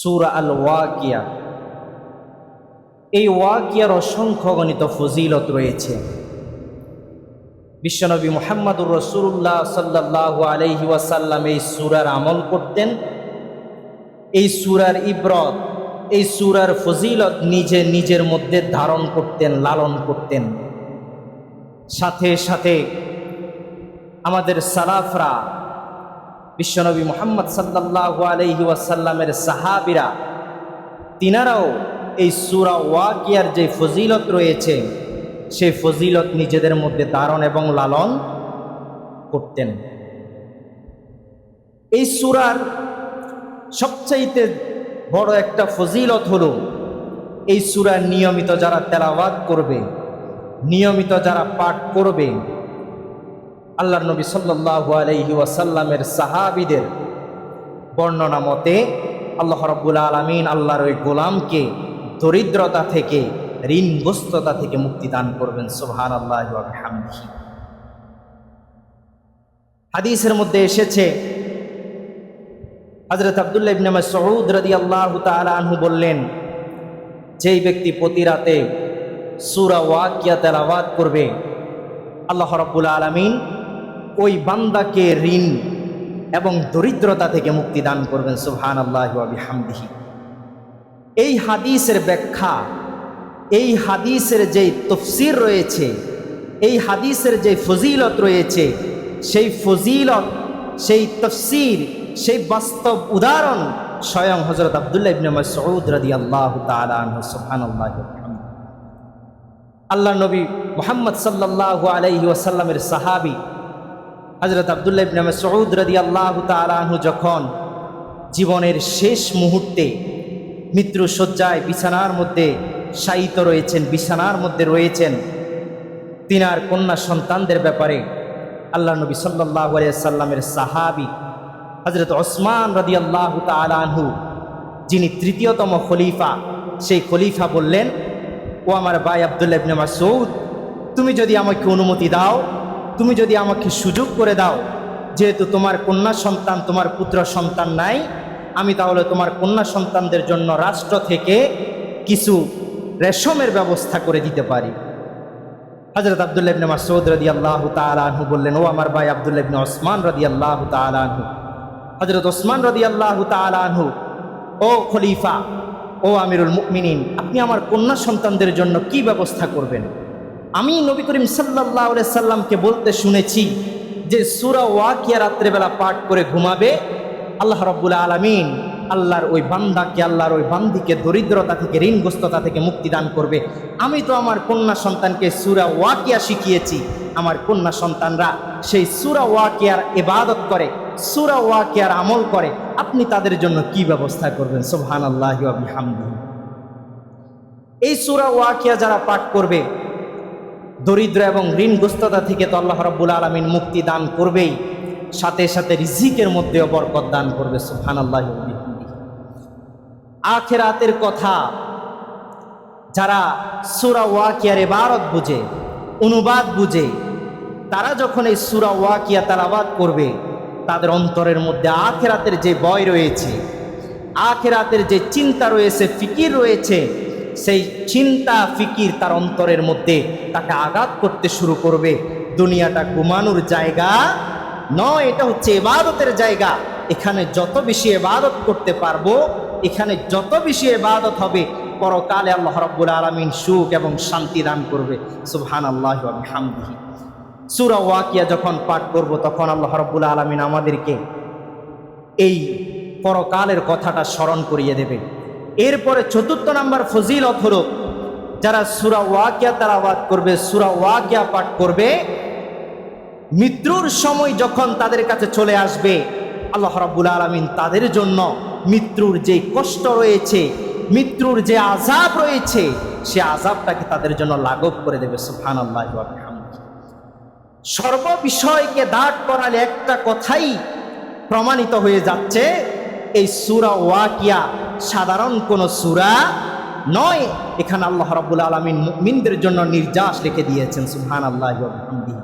সূরা আল ওয়াকিয়া। এই ওয়াকিয়ার অসংখ্য গণিত ফজিলত রয়েছে। বিশ্বনবী মুহাম্মদুর রাসূলুল্লাহ সাল্লাল্লাহু আলাইহি ওয়াসাল্লাম এই সূরার আমল করতেন। এই সূরার ইবরত, এই সূরার ফজিলত নিজের মধ্যে ধারণ করতেন, লালন করতেন। সাথে সাথে আমাদের সালাফরা, বিশ্বনবী মুহাম্মদ সাল্লাল্লাহু আলাইহি ওয়াসাল্লামের সাহাবীরা, তিনারাও এই সূরা ওয়াকিয়ার যে ফজিলত রয়েছে সেই ফজিলত নিজেদের মধ্যে ধারণ এবং লালন করতেন। এই সূরার সবচাইতে বড় একটা ফজিলত হলো এই সূরা নিয়মিত যারা তেলাওয়াত করবে, নিয়মিত যারা পাঠ করবে, আল্লাহর নবী সাল্লাল্লাহু আলাইহি ওয়াসাল্লামের সাহাবীদের বর্ণনা মতে আল্লাহ রাব্বুল আলামিন আল্লাহর ওই গোলামকে দরিদ্রতা থেকে, ঋণগ্রস্ততা থেকে মুক্তি দান করবেন। সুবহানাল্লাহি ওয়া বিহামদিহি। হাদিসের মধ্যে এসেছে, হযরত আব্দুল্লাহ ইবনে মাসউদ রাদিয়াল্লাহু তাআলা আনহু বললেন, যেই ব্যক্তি প্রতি রাতে সূরা ওয়াকিয়া তেলাওয়াত করবে, আল্লাহ রাব্বুল আলামিন ওই বান্দাকে ঋণ এবং দরিদ্রতা থেকে মুক্তি দান করবেন। সুবহানাল্লাহি ওয়া বিহামদিহি। এই হাদিসের ব্যাখ্যা, এই হাদিসের যে তাফসীর রয়েছে, এই হাদিসের যে ফজিলত রয়েছে, সেই ফজিলত, সেই তাফসীর, সেই বাস্তব উদাহরণ স্বয়ং হযরত আব্দুল্লাহ ইবনে মাসউদ রাদিয়াল্লাহু তাআলা আনহু। সুবহানাল্লাহি ওয়া বিহামদিহি। আল্লাহর নবী মুহাম্মদ সাল্লাল্লাহু আলাইহি ওয়াসাল্লামের সাহাবী হযরত আব্দুল্লাহ ইবনে মাসউদ রাদিয়াল্লাহু তাআলা আনহু যখন জীবনের শেষ মুহূর্তে মৃত্যু শয্যায় বিছানার মধ্যে শায়িত রয়েছেন, বিছানার মধ্যে রয়েছেন, তিনার কন্যা সন্তানদের ব্যাপারে আল্লাহর নবী সাল্লাল্লাহু আলাইহি ওয়াসাল্লামের সাহাবী হযরত ওসমান রাদিয়াল্লাহু তাআলা আনহু, যিনি তৃতীয়তম খলিফা, সেই খলিফা বললেন, ও আমার ভাই আব্দুল্লাহ ইবনে মাসউদ, তুমি যদি আমাকে অনুমতি দাও, তুমি যদি আমাকে সুযোগ করে দাও, যেহেতু তোমার কন্যা সন্তান, তোমার পুত্র সন্তান নাই, আমি তাহলে তোমার কন্যা সন্তানদের জন্য রাষ্ট্র থেকে কিছু রেশমের ব্যবস্থা করে দিতে পারি। হযরত আব্দুল্লাহ ইবনে মাসউদ রাদিয়াল্লাহু তাআলা আনহু বললেন, ও আমার ভাই আব্দুল্লাহ ইবনে ওসমান রাদিয়াল্লাহু তাআলা আনহু, হযরত ওসমান রাদিয়াল্লাহু তাআলা আনহু, ও খলিফা, ও আমিরুল মুমিনিন, আপনি আমার কন্যা সন্তানদের জন্য কি ব্যবস্থা করবেন? আমি নবী করিম সাল্লাল্লাহু আলাইহি সাল্লামকে বলতে শুনেছি যে সূরা ওয়াকিয়া রাত্রেবেলা পাঠ করে ঘুমাবে, আল্লাহ রাব্বুল আলামিন আল্লাহর ওই বান্দাকে, আল্লাহর ওই বান্দিকে দরিদ্রতা থেকে, ঋণগ্রস্ততা থেকে মুক্তি দান করবে। আমি তো আমার কন্যা সন্তানকে সূরা ওয়াকিয়া শিখিয়েছি, আমার কন্যা সন্তানরা সেই সূরা ওয়াকিয়ার ইবাদত করে, সূরা ওয়াকিয়ার আমল করে, আপনি তাদের জন্য কি ব্যবস্থা করবেন? সুবহানাল্লাহি ওয়া বিহামদিহি। এই সূরা ওয়াকিয়া যারা পাঠ করবে, দরিদ্র এবং ঋণগ্রস্ততা থেকে তো আল্লাহ রাব্বুল আলামিন মুক্তি দান করবেই, সাথে সাথে রিজিকের মধ্যেও বরকত দান করবে। সুবহানাল্লাহি ওয়া বিহামদিহি। আখিরাতের কথা যারা সূরা ওয়াকিয়ার ইবারত বুঝে, অনুবাদ বুঝে, তারা যখন এই সূরা ওয়াকিয়া তেলাওয়াত করবে, তাদের অন্তরের মধ্যে আখিরাতের যে ভয় রয়েছে, আখিরাতের যে চিন্তা রয়েছে, ফিকির রয়েছে, সেই চিন্তা ফিকির তার অন্তরের মধ্যে তাকে আঘাত করতে শুরু করবে। দুনিয়াটা ঘুমানোর জায়গা নয়, এটা হচ্ছে ইবাদতের জায়গা। এখানে যত বেশি ইবাদত করতে পারবো, এখানে যত বেশি ইবাদত হবে, পরকালে আল্লাহ রাব্বুল আলামিন সুখ এবং শান্তি দান করবে। সুবহানাল্লাহি ওয়া বিহামদিহি। সূরা ওয়াকিয়া যখন পাঠ করব, তখন আল্লাহ রাব্বুল আলামিন আমাদেরকে এই পরকালের কথাটা স্মরণ করিয়ে দেবে। এরপরে চতুর্থ নাম্বার ফজিলত হলো, যারা সূরা ওয়াকিয়া তেলাওয়াত করবে, সূরা ওয়াকিয়া পাঠ করবে, মৃত্যুর সময় যখন তাদের কাছে চলে আসবে, আল্লাহ রাব্বুল আলামিন তাদের জন্য মৃত্যুর যে কষ্ট রয়েছে, মৃত্যুর যে আযাব রয়েছে, সে আযাবটাকে তাদের জন্য লাঘব করে দেবে। সুবহানাল্লাহি ওয়া বিহামদিহি। সর্ব বিষয়কে দাঁড় করালে একটা কথাই প্রমাণিত হয়ে যাচ্ছে, এই সূরা ওয়াকিয়া সাধারণ কোনো সূরা নয়। এখানে আল্লাহ রাব্বুল আলামিন মুমিনদের জন্য নির্যাস লিখে দিয়েছেন। সুবহানাল্লাহি ওয়া বিহামদিহি।